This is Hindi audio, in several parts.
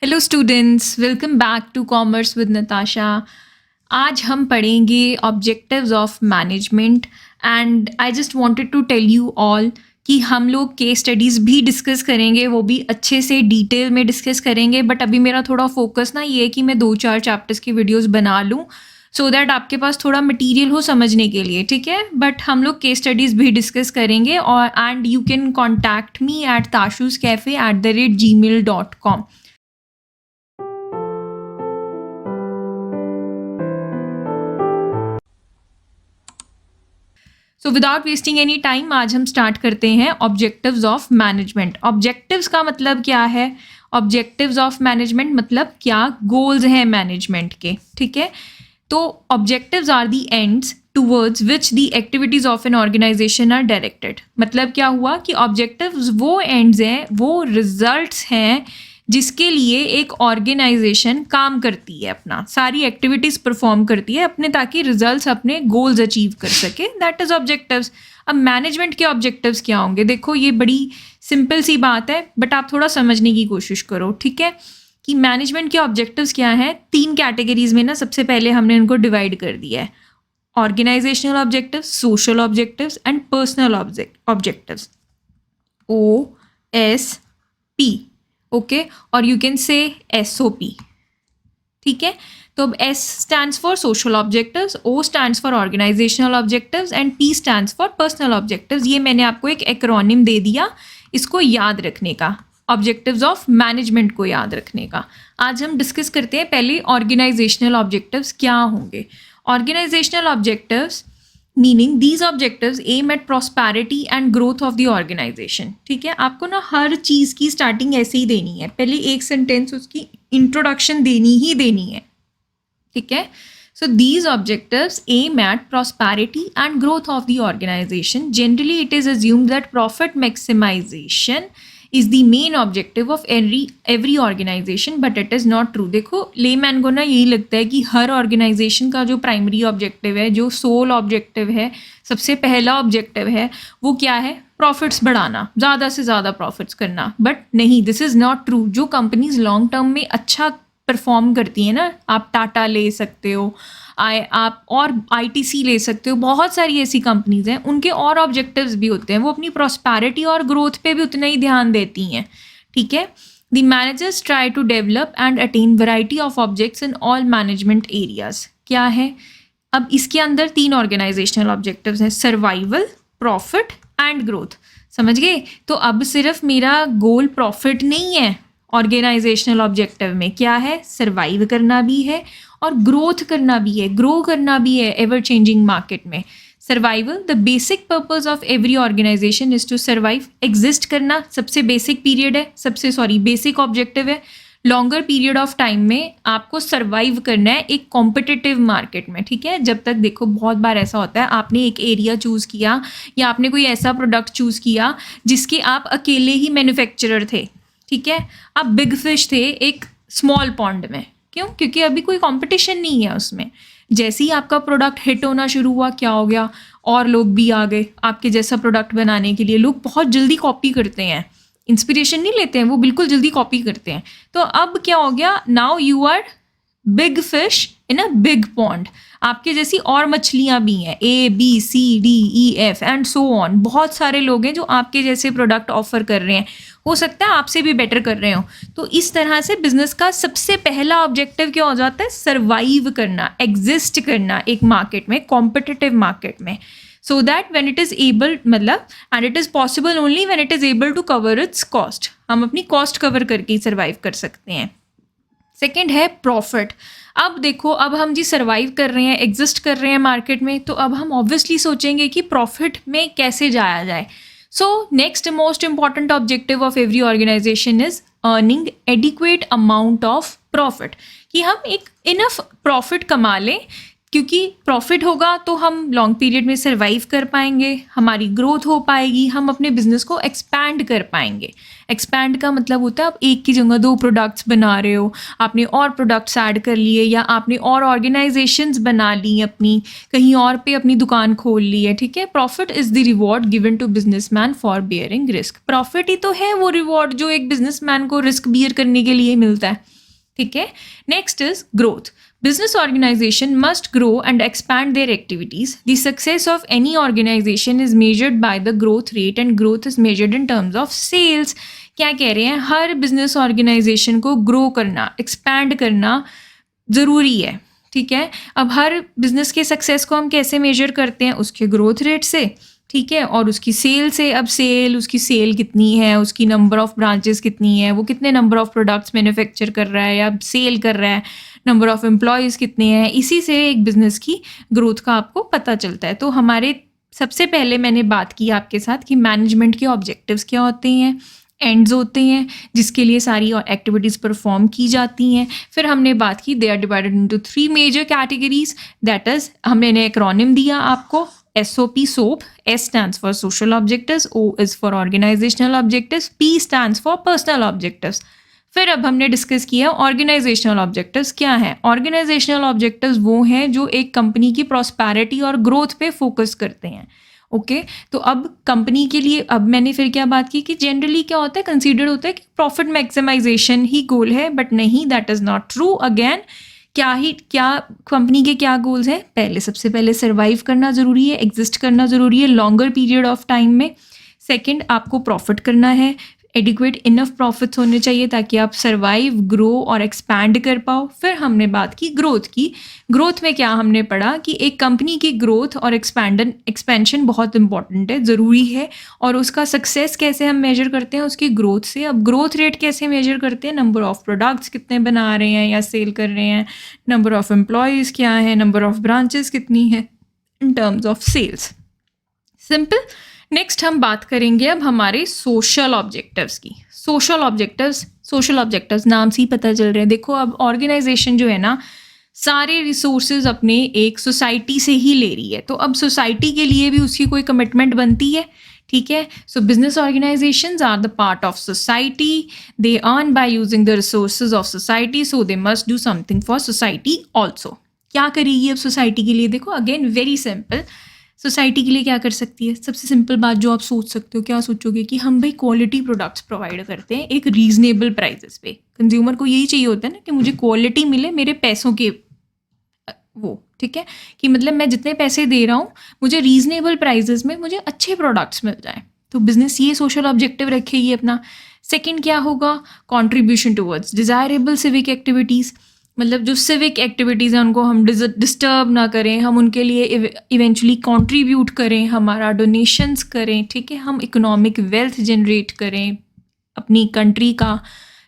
Hello students, welcome back to commerce with Natasha. आज हम पढ़ेंगे objectives of management and I just wanted to tell you all कि हम लोग केस स्टडीज़ भी डिस्कस करेंगे, वो भी अच्छे से डिटेल में डिस्कस करेंगे। बट अभी मेरा थोड़ा फोकस ना ये है कि मैं 2-4 चैप्टर्स की वीडियोस बना लूँ सो दैट आपके पास थोड़ा मटेरियल हो समझने के लिए, ठीक है। बट हम लोग केस स्टडीज़ भी डिस्कस करेंगे और and you can contact me at tashuskafe@gmail.com। So without wasting any time आज हम स्टार्ट करते हैं ऑब्जेक्टिव्स ऑफ मैनेजमेंट। ऑब्जेक्टिव्स का मतलब क्या है? ऑब्जेक्टिव्स ऑफ मैनेजमेंट मतलब क्या गोल्स हैं मैनेजमेंट के, ठीक है। तो objectives are the ends towards which the activities of an organization are directed. मतलब क्या हुआ कि ऑब्जेक्टिव्स वो एंड्स हैं, वो रिजल्ट्स हैं जिसके लिए एक ऑर्गेनाइजेशन काम करती है, अपना सारी एक्टिविटीज़ परफॉर्म करती है अपने, ताकि रिजल्ट्स अपने गोल्स अचीव कर सके। That is objectives. अब मैनेजमेंट के ऑब्जेक्टिव्स क्या होंगे? देखो ये बड़ी सिंपल सी बात है बट आप थोड़ा समझने की कोशिश करो, ठीक है, कि मैनेजमेंट के ऑब्जेक्टिव्स क्या हैं। 3 कैटेगरीज में ना सबसे पहले हमने उनको डिवाइड कर दिया है: organizational objectives, social objectives and personal objectives, OSP, okay, और यू कैन से SOP, ठीक है। तो अब S stands for social objectives, O stands for organizational objectives and P stands for personal objectives. ये मैंने आपको एक एक्रोनिम दे दिया इसको याद रखने का, ऑब्जेक्टिव्स ऑफ मैनेजमेंट को याद रखने का। आज हम डिस्कस करते हैं पहले ऑर्गेनाइजेशनल ऑब्जेक्टिव्स क्या होंगे। Organizational objectives meaning these objectives aim at prosperity and growth of the organization, ठीक है। आपको ना हर चीज़ की स्टार्टिंग ऐसे ही देनी है, पहले एक सेंटेंस उसकी इंट्रोडक्शन देनी ही देनी है, ठीक है। So these objectives aim at prosperity and growth of the organization. Generally, it is assumed that profit maximization is the main objective of every organization, but it is not true. देखो लेमैन को ना यही लगता है कि हर ऑर्गेनाइजेशन का जो प्राइमरी ऑब्जेक्टिव है, जो सोल ऑब्जेक्टिव है, सबसे पहला ऑब्जेक्टिव है, वो क्या है? प्रॉफिट्स बढ़ाना, ज़्यादा से ज़्यादा प्रॉफिट्स करना। बट नहीं, दिस इज़ नॉट ट्रू। जो कंपनीज लॉन्ग टर्म में अच्छा परफॉर्म करती हैं ना, आप टाटा ले सकते हो, आप और ITC ले सकते हो, बहुत सारी ऐसी कंपनीज हैं, उनके और ऑब्जेक्टिव्स भी होते हैं, वो अपनी प्रॉस्पेरिटी और ग्रोथ पे भी उतना ही ध्यान देती हैं, ठीक है। The managers try to develop and attain variety of objects in all management areas. क्या है? अब इसके अंदर 3 ऑर्गेनाइजेशनल ऑब्जेक्टिव्स हैं: सर्वाइवल, प्रॉफिट एंड ग्रोथ। समझ गए? तो अब सिर्फ मेरा गोल प्रॉफिट नहीं है, ऑर्गेनाइजेशनल ऑब्जेक्टिव में क्या है? सर्वाइव करना भी है और ग्रोथ करना भी है, ग्रो करना भी है एवर चेंजिंग मार्केट में। Survival, the basic purpose of every organization is to survive. Exist करना सबसे बेसिक पीरियड है, बेसिक ऑब्जेक्टिव है। लॉन्गर पीरियड ऑफ टाइम में आपको सर्वाइव करना है एक कॉम्पिटिटिव मार्केट में, ठीक है। जब तक देखो बहुत बार ऐसा होता है, आपने एक एरिया चूज़ किया या आपने कोई ऐसा प्रोडक्ट चूज़ किया जिसके आप अकेले ही मैन्युफैक्चरर थे, ठीक है। आप बिग फिश थे एक स्मॉल पॉन्ड में, क्यों? क्योंकि अभी कोई कंपटीशन नहीं है उसमें। जैसे ही आपका प्रोडक्ट हिट होना शुरू हुआ, क्या हो गया? और लोग भी आ गए आपके जैसा प्रोडक्ट बनाने के लिए। लोग बहुत जल्दी कॉपी करते हैं, इंस्पिरेशन नहीं लेते हैं, वो बिल्कुल जल्दी कॉपी करते हैं। तो अब क्या हो गया? Now you are big fish in a big pond. आपके जैसी और मछलियाँ भी हैं, ABCDEF एंड सो ऑन। बहुत सारे लोग हैं जो आपके जैसे प्रोडक्ट ऑफर कर रहे हैं, हो सकता है आपसे भी बेटर कर रहे हो। तो इस तरह से बिजनेस का सबसे पहला ऑब्जेक्टिव क्या हो जाता है? सर्वाइव करना, एग्जिस्ट करना एक मार्केट में, कॉम्पिटिटिव मार्केट में। So that when it is able, मतलब and it is possible only when it is able to cover its cost. हम अपनी कॉस्ट कवर करके ही सर्वाइव कर सकते हैं। सेकेंड है प्रॉफिट। अब देखो, अब हम जी सर्वाइव कर रहे हैं, एग्जिस्ट कर रहे हैं मार्केट में, तो अब हम ऑब्वियसली सोचेंगे कि प्रॉफिट में कैसे जाया जाए। So next most important objective of every organization is earning adequate amount of profit, कि हम एक इनफ प्रॉफिट कमा लें क्योंकि प्रॉफिट होगा तो हम लॉन्ग पीरियड में सर्वाइव कर पाएंगे, हमारी ग्रोथ हो पाएगी, हम अपने बिजनेस को एक्सपैंड कर पाएंगे। एक्सपैंड का मतलब होता है आप एक की जगह 2 प्रोडक्ट्स बना रहे हो, आपने और प्रोडक्ट्स ऐड कर लिए, या आपने और ऑर्गेनाइजेशंस बना ली, अपनी कहीं और पे अपनी दुकान खोल ली है, ठीक है। Profit is the reward given to businessman for bearing risk. Profit ही तो है वो रिवॉर्ड जो एक बिजनेसमैन को रिस्क बियर करने के लिए मिलता है, ठीक है। Next is growth. Business organization must grow and expand their activities. The success of any organization is measured by the growth rate and growth is measured in terms of sales. क्या कह रहे हैं, हर business organization को grow करना, expand करना ज़रूरी है, ठीक है। अब हर business के success को हम कैसे measure करते हैं, उसके growth rate से, ठीक है, और उसकी सेल से। अब उसकी सेल कितनी है, उसकी नंबर ऑफ ब्रांचेस कितनी है, वो कितने नंबर ऑफ प्रोडक्ट्स मैन्युफैक्चर कर रहा है या सेल कर रहा है, नंबर ऑफ एम्प्लॉयज़ कितने हैं, इसी से एक बिज़नेस की ग्रोथ का आपको पता चलता है। तो हमारे सबसे पहले मैंने बात की आपके साथ कि मैनेजमेंट के ऑब्जेक्टिव्स क्या होते हैं, एंड्स होते हैं जिसके लिए सारी एक्टिविटीज़ परफॉर्म की जाती हैं। फिर हमने बात की they are divided into 3 major categories, that is हमने एक्रोनिम दिया आपको SOP, SOAP. S stands for social objectives, O is for organizational objectives, P stands for personal objectives. फिर अब हमने डिस्कस किया ऑर्गेनाइजेशनल ऑब्जेक्टिव्स क्या हैं। ऑर्गेनाइजेशनल ऑब्जेक्टिव्स वो हैं जो एक कंपनी की प्रॉस्पेरिटी और ग्रोथ पे फोकस करते हैं, ओके। तो अब कंपनी के लिए अब मैंने फिर क्या बात की कि जनरली क्या होता है, कंसीडर होता है कि प्रॉफिट मैक्सिमाइजेशन ही गोल है, बट नहीं, that is not true. Again क्या कंपनी के क्या गोल्स हैं, सबसे पहले सर्वाइव करना ज़रूरी है, एग्जिस्ट करना ज़रूरी है लॉन्गर पीरियड ऑफ टाइम में। सेकंड, आपको प्रॉफिट करना है, एडिक्वेट इनफ प्रॉफिट्स होने चाहिए ताकि आप सर्वाइव, ग्रो और एक्सपैंड कर पाओ। फिर हमने बात की ग्रोथ की। ग्रोथ में क्या हमने पढ़ा कि एक कंपनी की ग्रोथ और एक्सपेंशन बहुत इंपॉर्टेंट है, ज़रूरी है, और उसका सक्सेस कैसे हम मेजर करते हैं, उसकी ग्रोथ से। अब ग्रोथ रेट कैसे मेजर करते हैं, नंबर ऑफ प्रोडक्ट्स कितने बना रहे हैं या सेल कर रहे हैं, नंबर ऑफ एम्प्लॉयज़ क्या है, नंबर ऑफ ब्रांचेस कितनी है in terms of sales. Simple. Next हम बात करेंगे अब हमारे सोशल ऑब्जेक्टिव्स की। सोशल ऑब्जेक्टिव्स नाम से ही पता चल रहे हैं। देखो अब ऑर्गेनाइजेशन जो है ना, सारे रिसोर्सेज अपने एक सोसाइटी से ही ले रही है, तो अब सोसाइटी के लिए भी उसकी कोई कमिटमेंट बनती है, ठीक है। So business organizations are the part of society, they earn by using the resources of society, so they must do something for society also. क्या करेगी अब सोसाइटी के लिए, देखो अगेन वेरी सिंपल। सोसाइटी के लिए क्या कर सकती है, सबसे सिंपल बात जो आप सोच सकते हो, क्या सोचोगे कि हम भाई क्वालिटी प्रोडक्ट्स प्रोवाइड करते हैं एक रीजनेबल प्राइसेस पे। कंज्यूमर को यही चाहिए होता है ना कि मुझे क्वालिटी मिले मेरे पैसों के, वो ठीक है, कि मतलब मैं जितने पैसे दे रहा हूँ मुझे रीजनेबल प्राइसेस में मुझे अच्छे प्रोडक्ट्स मिल जाएं। तो बिजनेस ये सोशल ऑब्जेक्टिव रखेगी अपना। सेकंड क्या होगा, contribution towards desirable civic activities. मतलब जो सिविक एक्टिविटीज़ हैं उनको हम डिस्टर्ब ना करें, हम उनके लिए इवेंचुअली कंट्रीब्यूट करें, हमारा डोनेशंस करें, ठीक है, हम इकोनॉमिक वेल्थ जनरेट करें, अपनी कंट्री का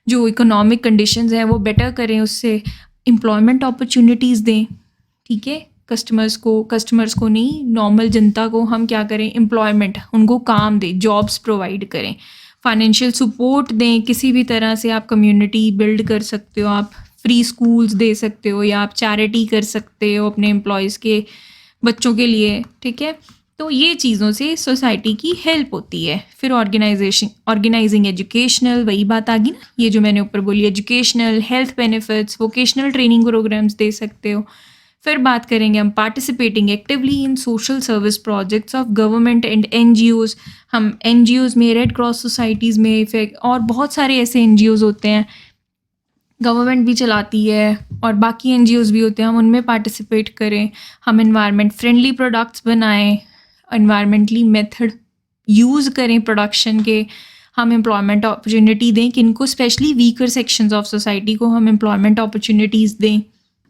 जो इकोनॉमिक कंडीशंस हैं वो बेटर करें, उससे एम्प्लॉयमेंट अपॉर्चुनिटीज़ दें, ठीक है। कस्टमर्स को नहीं, नॉर्मल जनता को हम क्या करें, एम्प्लॉयमेंट, उनको काम दें, जॉब्स प्रोवाइड करें, फाइनेंशियल सपोर्ट दें, किसी भी तरह से आप कम्युनिटी बिल्ड कर सकते हो, आप फ्री स्कूल्स दे सकते हो या आप चैरिटी कर सकते हो अपने एम्प्लॉयज़ के बच्चों के लिए, ठीक है। तो ये चीज़ों से सोसाइटी की हेल्प होती है। फिर ऑर्गेनाइजिंग एजुकेशनल, वही बात आ गई ना, ये जो मैंने ऊपर बोली, educational, health benefits, vocational training programmes दे सकते हो। फिर बात करेंगे हम participating actively in social service projects of government and NGOs। हम NGOs में, रेड क्रॉस सोसाइटीज़ में, फिर और बहुत सारे ऐसे NGOs होते हैं, गवर्नमेंट भी चलाती है और बाकी NGOs भी होते हैं, हम उनमें पार्टिसिपेट करें। हम एनवायरनमेंट फ्रेंडली प्रोडक्ट्स बनाएं, एनवायरनमेंटली मेथड यूज़ करें प्रोडक्शन के, हम एम्प्लॉयमेंट अपॉर्चुनिटी दें, किनको, specially weaker sections of society को हम एम्प्लॉयमेंट अपॉर्चुनिटीज़ दें।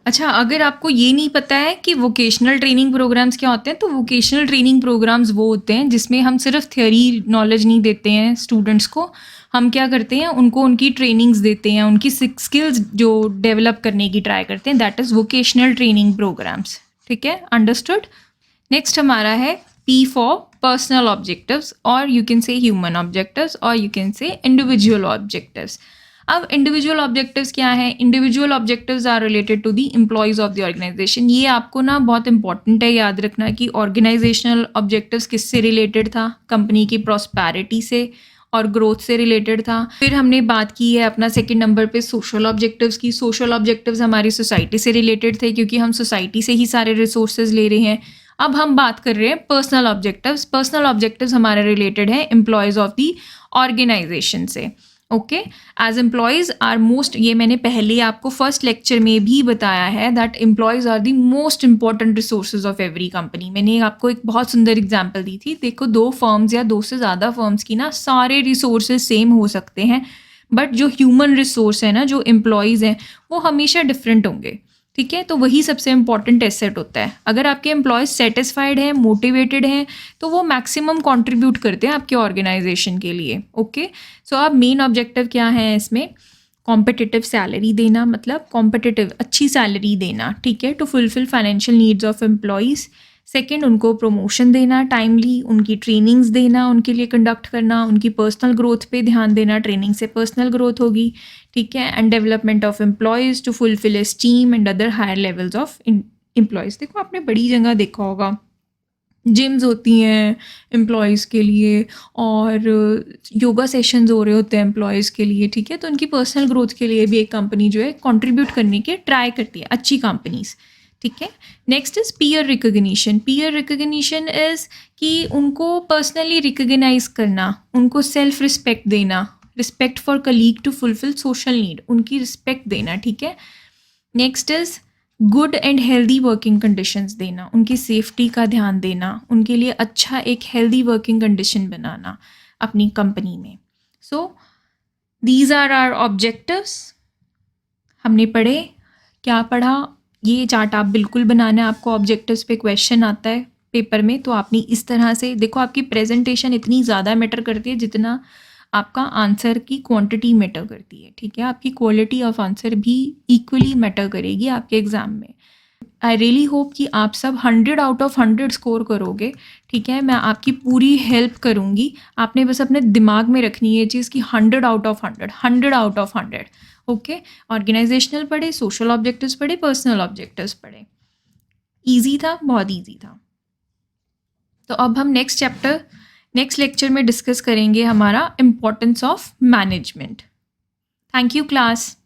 अच्छा, अगर आपको ये नहीं पता है कि वोकेशनल ट्रेनिंग प्रोग्राम्स क्या होते हैं, तो वोकेशनल ट्रेनिंग प्रोग्राम्स वो होते हैं जिसमें हम सिर्फ थियोरी नॉलेज नहीं देते हैं स्टूडेंट्स को, हम क्या करते हैं, उनको उनकी ट्रेनिंग्स देते हैं, उनकी स्किल्स जो डेवलप करने की ट्राई करते हैं, that is vocational training programmes, ठीक है, अंडरस्टूड। नेक्स्ट हमारा है P फॉर पर्सनल ऑब्जेक्टिव्स, और you can say human objectives, और you can say individual objectives. अब इंडिविजुअल ऑब्जेक्टिव्स क्या है? Individual objectives are related to the employees of the organisation. ये आपको ना बहुत इंपॉर्टेंट है याद रखना कि ऑर्गेनाइजेशनल ऑब्जेक्टिव्स किससे रिलेटेड था? कंपनी की प्रॉस्पेरिटी से और ग्रोथ से रिलेटेड था। फिर हमने बात की है अपना सेकंड नंबर पे सोशल ऑब्जेक्टिव्स की। सोशल ऑब्जेक्टिव्स हमारी सोसाइटी से रिलेटेड थे क्योंकि हम सोसाइटी से ही सारे रिसोर्सेज ले रहे हैं। अब हम बात कर रहे हैं पर्सनल ऑब्जेक्टिव्स। पर्सनल ऑब्जेक्टिव्स हमारे रिलेटेड है एम्प्लॉयज़ ऑफ द ऑर्गेनाइजेशन से। Okay, as employees are most, ये मैंने पहले आपको फर्स्ट लेक्चर में भी बताया है that employees are the most important resources of every company. मैंने आपको एक बहुत सुंदर एग्जांपल दी थी। देखो, 2 फर्म्स या 2 से ज़्यादा फर्म्स की ना सारे रिसोर्सेज सेम हो सकते हैं, बट जो ह्यूमन रिसोर्स है ना, जो एम्प्लॉयज़ हैं, वो हमेशा डिफरेंट होंगे। ठीक है, तो वही सबसे इंपॉर्टेंट एसेट होता है। अगर आपके एम्प्लॉयज़ सेटिस्फाइड हैं, मोटिवेटेड हैं, तो वो मैक्सिमम कंट्रीब्यूट करते हैं आपके ऑर्गेनाइजेशन के लिए। ओके, सो अब मेन ऑब्जेक्टिव क्या है इसमें? कॉम्पिटिटिव सैलरी देना, मतलब कॉम्पिटिटिव अच्छी सैलरी देना, ठीक है, to fulfil financial needs of employees. Second, उनको प्रमोशन देना टाइमली, उनकी ट्रेनिंग्स देना, उनके लिए कंडक्ट करना, उनकी पर्सनल ग्रोथ पे ध्यान देना, ट्रेनिंग से पर्सनल ग्रोथ होगी, ठीक है, and development of employees to fulfil esteem and other higher levels of employees. देखो, आपने बड़ी जगह देखा होगा जिम्स होती हैं एम्प्लॉयज़ के लिए और योगा सेशंस हो रहे होते हैं एम्प्लॉयज़ के लिए, ठीक है, तो उनकी पर्सनल ग्रोथ के लिए भी एक कंपनी जो है कंट्रीब्यूट करने के ट्राई करती है, अच्छी कंपनीज। ठीक है, next is peer recognition. Peer recognition is कि उनको पर्सनली रिकग्नाइज करना, उनको सेल्फ रिस्पेक्ट देना, respect for colleague to fulfil social need, उनकी रिस्पेक्ट देना। ठीक है, next is good and healthy working conditions देना, उनकी सेफ्टी का ध्यान देना, उनके लिए अच्छा एक हेल्दी वर्किंग कंडीशन बनाना अपनी कंपनी में। So these are our objectives. हमने पढ़े, क्या पढ़ा? ये चार्ट आप बिल्कुल बनाना है। आपको ऑब्जेक्टिव्स पे क्वेश्चन आता है पेपर में, तो आपने इस तरह से देखो, आपकी प्रेजेंटेशन इतनी ज़्यादा मैटर करती है जितना आपका आंसर की क्वांटिटी मैटर करती है। ठीक है, आपकी क्वालिटी ऑफ आंसर भी इक्वली मैटर करेगी आपके एग्ज़ाम में। आई रियली होप कि आप सब 100 आउट ऑफ 100 स्कोर करोगे। ठीक है, मैं आपकी पूरी हेल्प करूँगी। आपने बस अपने दिमाग में रखनी है ये चीज़ कि 100 out of 100, 100 out of 100। Okay, organisational पढ़े, सोशल ऑब्जेक्टिव्स पढ़े, पर्सनल ऑब्जेक्टिव्स पढ़े। ईजी था, बहुत ईजी था। तो अब हम नेक्स्ट लेक्चर में डिस्कस करेंगे हमारा importance of management. Thank you class.